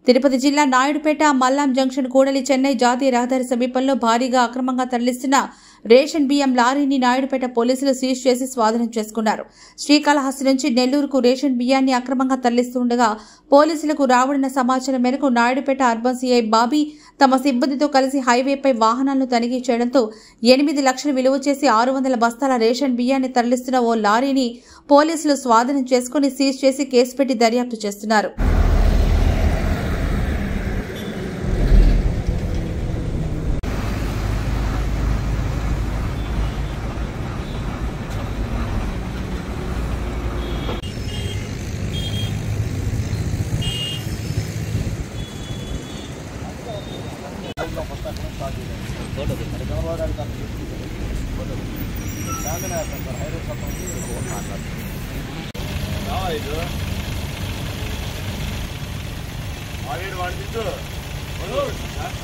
తిరుపతి జిల్లా నాయుడుపేట మల్లాం జంక్షన్ కూడలి చెన్నై జాతీయ రహదారి సమీపంలో భారీగా అక్రమంగా తరలిస్తున్న రేషన్ బియ్యం లారీని నాయుడుపేట పోలీసులు సీజ్ చేసి స్వాధీనం చేసుకున్నారు. శ్రీకాళహస్తి నుంచి నెల్లూరుకు రేషన్ బియ్యాన్ని అక్రమంగా తరలిస్తుండగా పోలీసులకు రాబడిన సమాచారం మేరకు నాయుడుపేట అర్బన్ సిఐ బాబీ తమ సిబ్బందితో కలిసి హైవేపై వాహనాలను తనిఖీ చేయడంతో 8 లక్షలు విలువ చేసి 600 బస్తాల రేషన్ బియ్యాన్ని తరలిస్తున్న ఓ లారీని పోలీసులు స్వాధీనం చేసుకుని సీజ్ చేసి కేసు పెట్టి దర్యాప్తు చేస్తున్నారు. వాడు